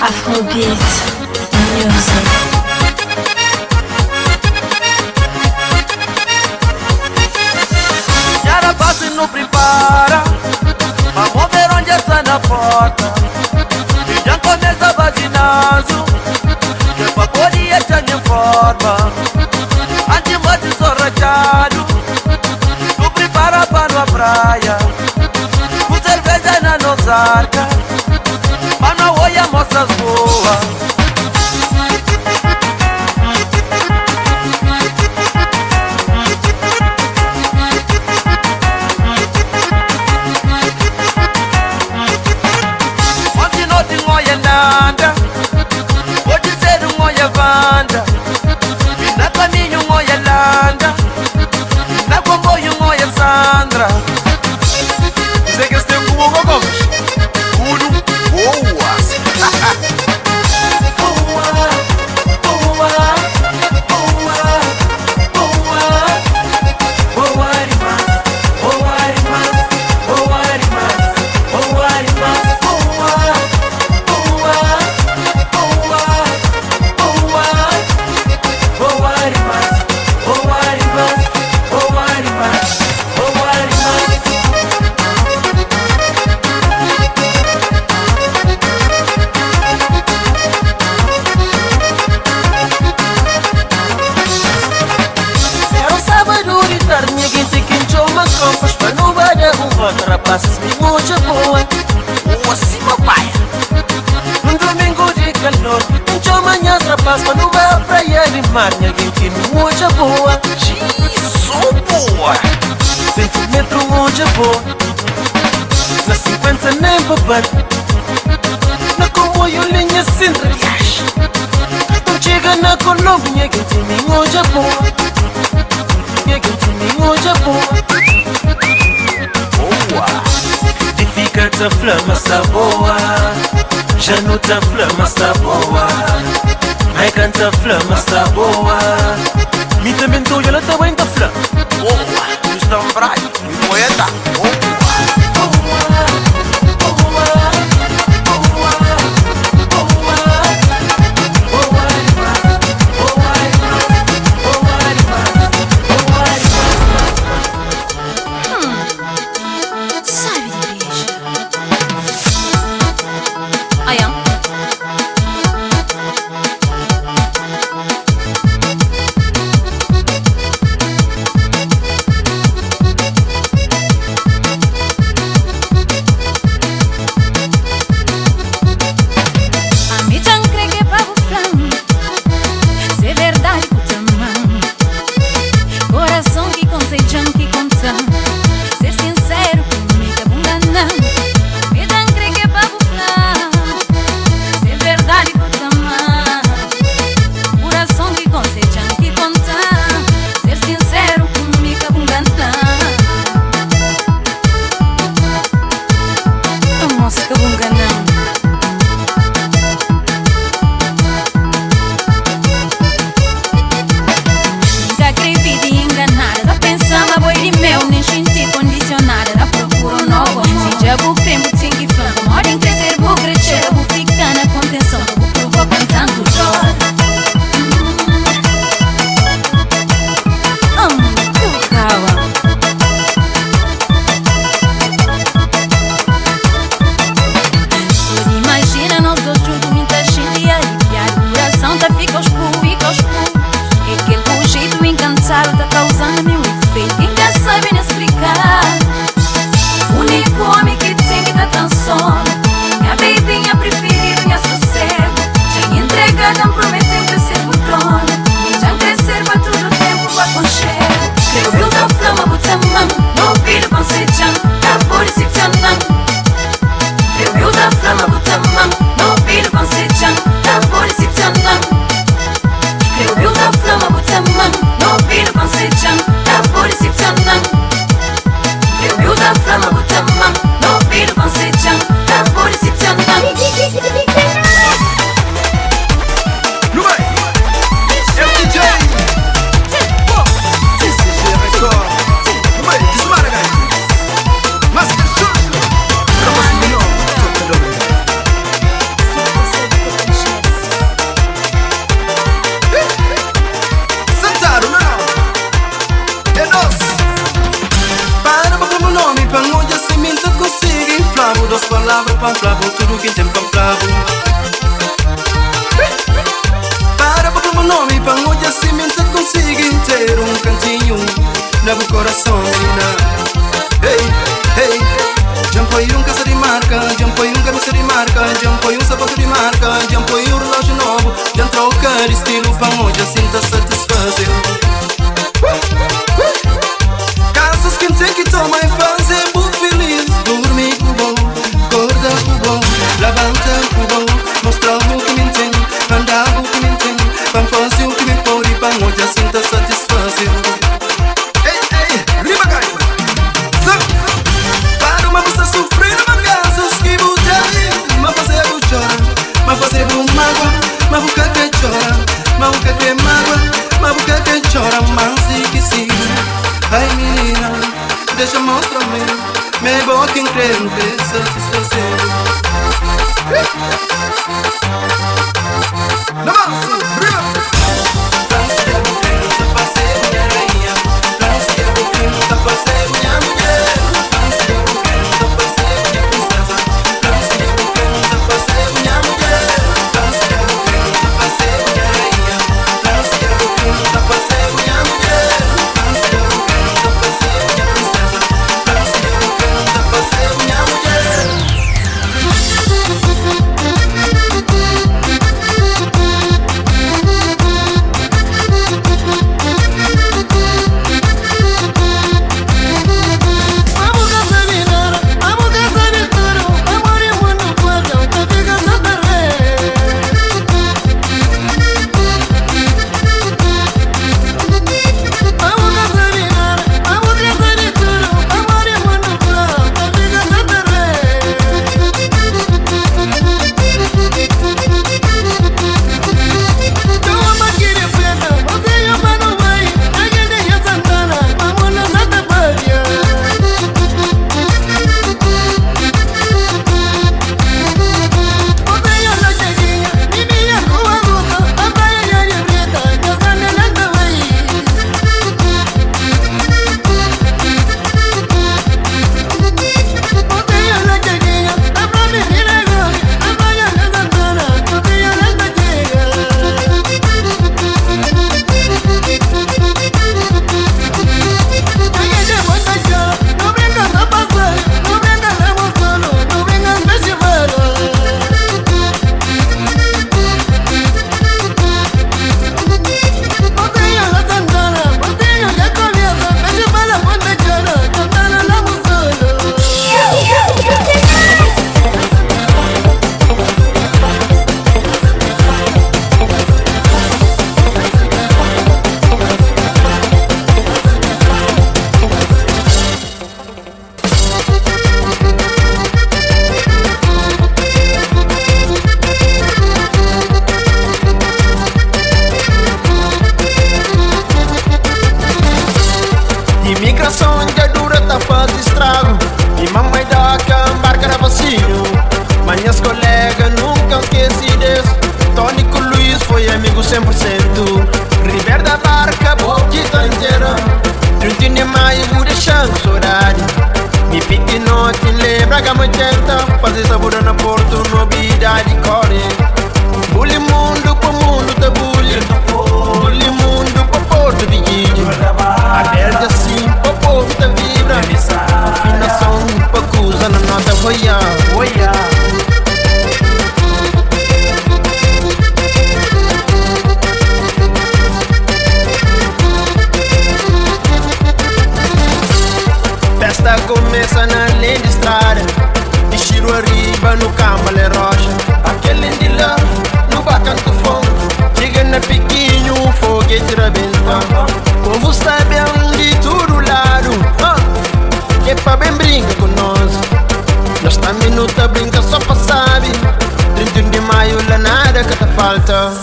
Afrobeat Music. Yara base não prepara, vamos ver onde está na porta. E já começa a vaginazo, que pra poder estar em forma. Antes de sorrachado, tu prepara para a praia. Com cerveja na nossa arca, mas não olha moças boas. Vanda, na caminho moia landa, na comboio moia Sandra. Sei que este cubo gomes, tudo boas. Rapazes me moja boa, assim meu pai. Domingo de calor, manhã rapaz, mas não vai à praia de mar. Ninguém que me moja boa, sou boa. 20 metros moja boa, na 50 nem babado. Na comboio linha Sintra, não chega na Colômbia. Ninguém que me moja boa, ninguém que me moja boa. Fica a flama está boa, já não tá flama está boa. Ai canta flama está boa, me também tô ela também da flama. Boa, está fraco, me poeta. pamplavo, tudo que tem pamplavo. Para o nome, para onde assim me consigo ter cantinho no meu coração, menina. Hey, hey, jampoi casa de marca, jampoi camisa de marca, jampoi sapato de marca, jampoi relógio novo, já trocar estilo para onde assim tá satisfazer. Casos que tem que tomar e fazer muito feliz. Dormir com bom, acordar com bom, levantar com bom, mostrar o que me tem, andar o que me tem, para fazer o que me pode e para onde assim tá satisfazer. Ei, ei, riba gaita. Para uma moça sofrer uma casos que mudei, mas fazer eu chorar, mas fazer eu mágoa, mas boca que chora, mas boca que mágoa, mas boca que chora, mas que sim. Ai menina, deixa mostrar-me, me boca em crer no que satisfazer. Não vamos, riba! Minhas colegas nunca esqueci desse. Tónico Luiz foi amigo 100%. Ribeiro da Barca, boquita inteira. 31 de maio, vou deixando saudade. Me pique noite, lembra que a 80. Fazer sabor na Porto, novidade, core. Bully mundo pro mundo da bully. Bully mundo pro Porto de Guide. Aberta assim, pro povo da vibra. Afinação pra coisa na nota voia. Festa começa na linha de estrada. De Chiro arriba no campo de rocha. Aquele de lá, no bacanto fogo. Chega na piquinho, o foguete rebenta. O povo sabe de todo lado. Que é pra bem brinca com nós. Nós tá minuta brinca só pra sabe. 31 de maio lá nada que tá falta.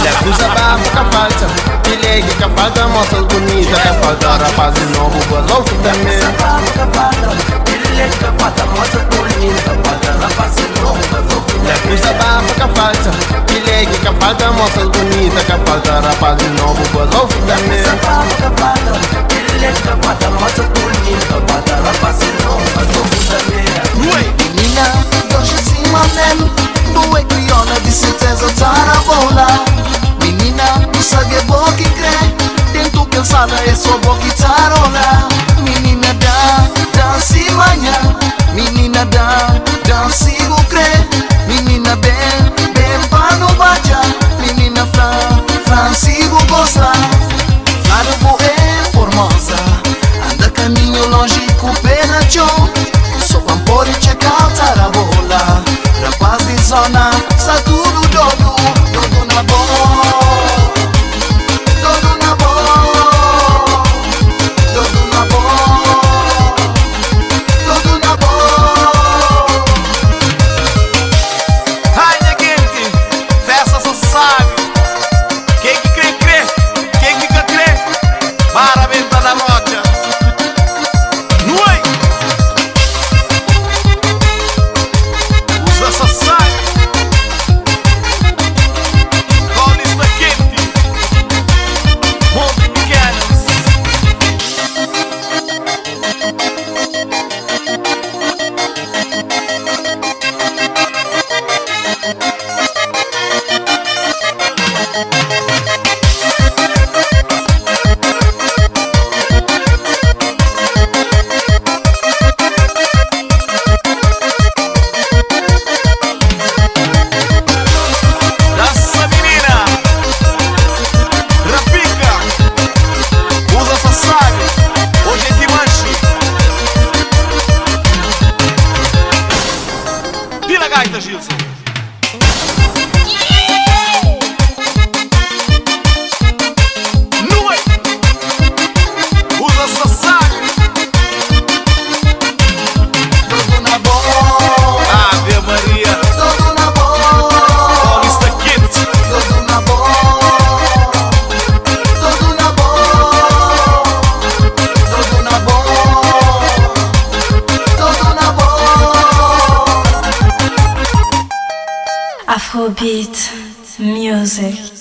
Leguza babo que falta. Pilegue que falta, moças bonitas que falta. Rapaz de novo, golof também. Leguza babo que falta. Pilegue que falta, moças bonitas que falta. Rapaz de novo, golof também. Menina, Jerusalém. Boa crioula de certeza tá na bola. Menina, não sabe boa que crê. Dentro que alçada é só boa que tarola. Menina dança e manhã. Menina dança e go crê. Menina bem pra no baja. Menina Francisco gosta. Flávio boa é formosa. Anda caminho longe com pena chão. Só pra pôr e checar a bola. Rapaz de zona, está tudo dodo. Dodo na bola. Dodo na bola. Dodo na bola. Dodo na bola. Ai, neguinte, festa só sabe. Quem que crê, crê. Quem que crê. Maraventa da rocha. Nuai. Usa só sabe. Paulista quente. Monte Pequenas. Nossa menina, Rapica, usa só sabe, hoje é de manche. Pila gaita, Gilson. Nua, usa só sabe. Dodo na bola. Ave Maria, Dodo na bola. Paulista quente. Dodo na bola. Dodo na bola. Dodo na bola. Dodo na bola. Afrobeat music.